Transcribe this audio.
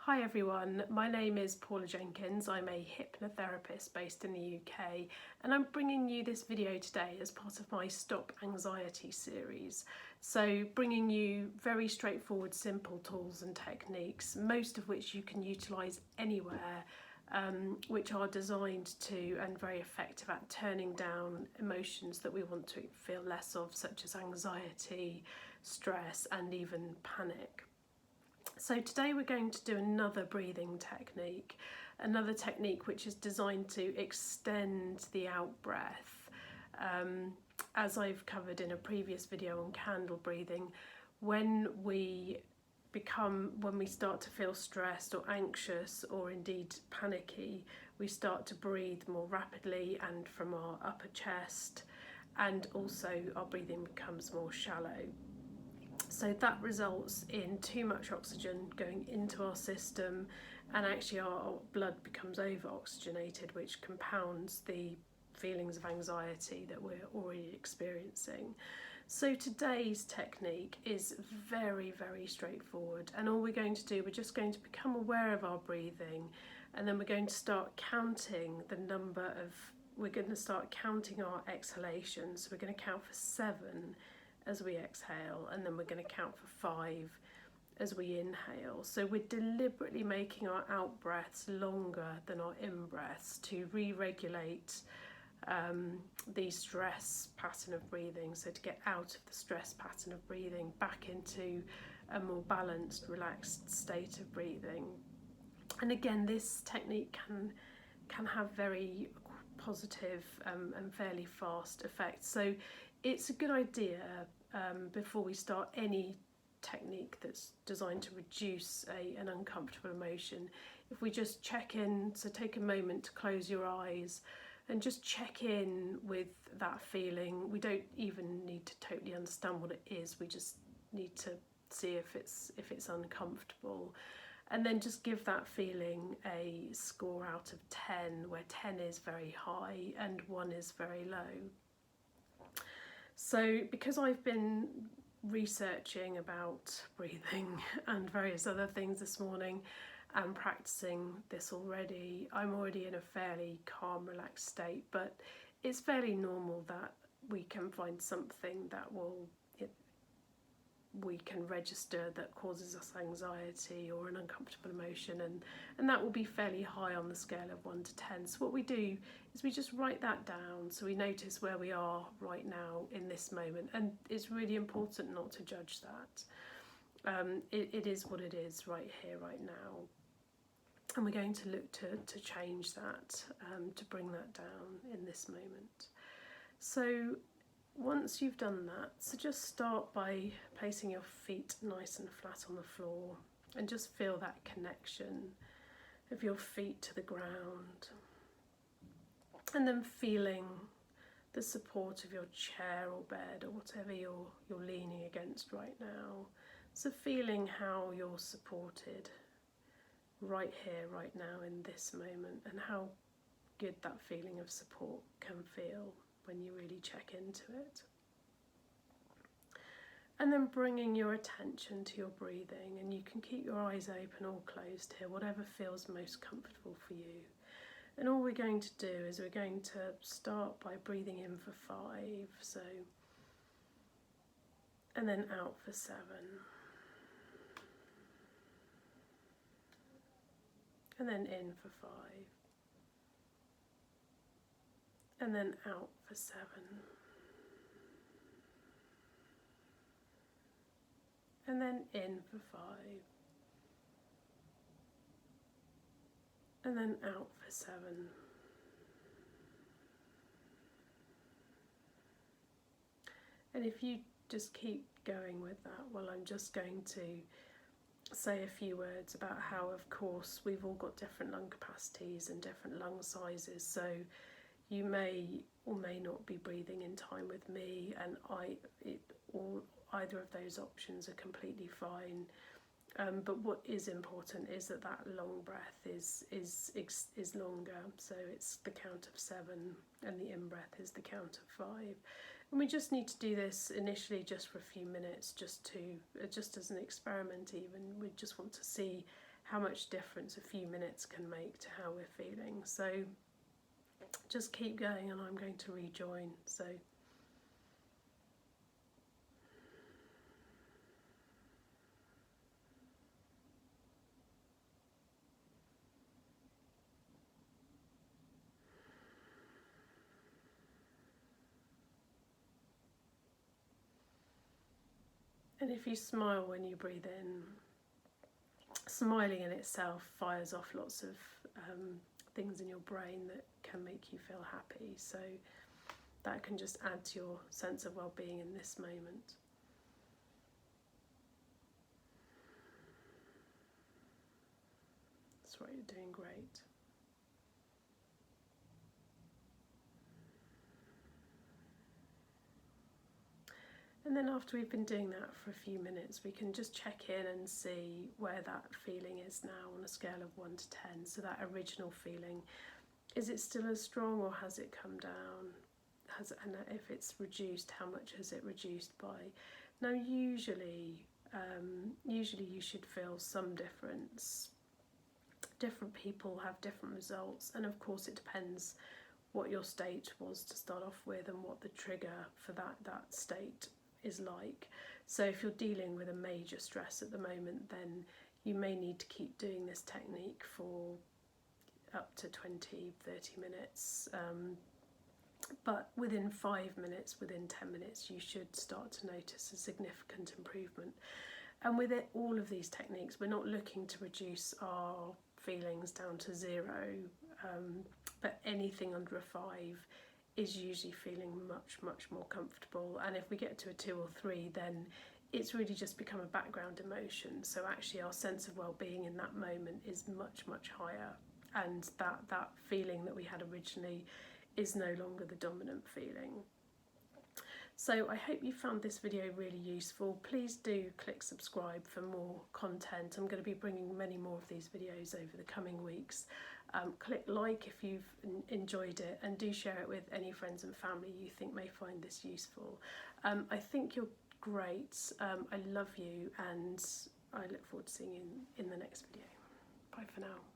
Hi everyone, my name is Paula Jenkins. I'm a hypnotherapist based in the UK and I'm bringing you this video today as part of my Stop Anxiety series. So bringing you very straightforward, simple tools and techniques, most of which you can utilise anywhere, which are designed to and very effective at turning down emotions that we want to feel less of, such as anxiety, stress and even panic. So today we're going to do another breathing technique, which is designed to extend the out breath. As I've covered in a previous video on candle breathing, when we start to feel stressed or anxious or indeed panicky, we start to breathe more rapidly and from our upper chest, and also our breathing becomes more shallow. So that results in too much oxygen going into our system, and actually our blood becomes over-oxygenated, which compounds the feelings of anxiety that we're already experiencing. So today's technique is very, very straightforward, and all we're going to do, we're just going to become aware of our breathing, and then we're going to start counting our exhalations. So we're going to count for 7 as we exhale, and then we're going to count for 5 as we inhale. So we're deliberately making our out breaths longer than our in breaths to re-regulate the stress pattern of breathing, so to get out of the stress pattern of breathing back into a more balanced, relaxed state of breathing. And again, this technique can have very positive and fairly fast effects. So it's a good idea before we start any technique that's designed to reduce an uncomfortable emotion, if we just check in, so take a moment to close your eyes and just check in with that feeling. We don't even need to totally understand what it is, we just need to see if it's uncomfortable. And then just give that feeling a score out of 10, where 10 is very high and 1 is very low. So because I've been researching about breathing and various other things this morning and practicing this already, I'm already in a fairly calm, relaxed state, but it's fairly normal that we can find something that we can register that causes us anxiety or an uncomfortable emotion, and that will be fairly high on the scale of 1 to 10. So what we do is we just write that down, so we notice where we are right now in this moment, and it's really important not to judge that. It is what it is right here, right now, and we're going to look to change that, to bring that down in this moment. So once you've done that, so just start by placing your feet nice and flat on the floor and just feel that connection of your feet to the ground, and then feeling the support of your chair or bed or whatever you're leaning against right now. So feeling how you're supported right here, right now in this moment, and how good that feeling of support can feel when you really check into it. And then bringing your attention to your breathing, and you can keep your eyes open or closed here, whatever feels most comfortable for you. And all we're going to do is we're going to start by breathing in for 5, so, and then out for 7. And then in for 5. And then out for 7. And then in for 5. And then out for 7. And if you just keep going with that, well, I'm just going to say a few words about how, of course, we've all got different lung capacities and different lung sizes, so you may or may not be breathing in time with me, and either of those options are completely fine. But what is important is that long breath is longer, so it's the count of 7, and the in breath is the count of 5. And we just need to do this initially just for a few minutes, just as an experiment even. We just want to see how much difference a few minutes can make to how we're feeling. So just keep going, and I'm going to rejoin. So and if you smile when you breathe in, smiling in itself fires off lots of things in your brain that can make you feel happy. So that can just add to your sense of well-being in this moment. That's right, you're doing great. And then after we've been doing that for a few minutes, we can just check in and see where that feeling is now on a scale of 1 to 10. So that original feeling, is it still as strong or has it come down? And if it's reduced, how much has it reduced by? Now usually you should feel some difference. Different people have different results, and of course it depends what your state was to start off with and what the trigger for that state is like. So if you're dealing with a major stress at the moment, then you may need to keep doing this technique for up to 20-30 minutes, but within 5 minutes, within 10 minutes, you should start to notice a significant improvement. And with all of these techniques, we're not looking to reduce our feelings down to 0, but anything under a 5 is usually feeling much more comfortable. And if we get to a 2 or 3, then it's really just become a background emotion. So actually our sense of well-being in that moment is much higher, and that feeling that we had originally is no longer the dominant feeling. So I hope you found this video really useful. Please do click subscribe for more content. I'm going to be bringing many more of these videos over the coming weeks. Click like if you've enjoyed it, and do share it with any friends and family you think may find this useful. I think you're great. I love you, and I look forward to seeing you in the next video. Bye for now.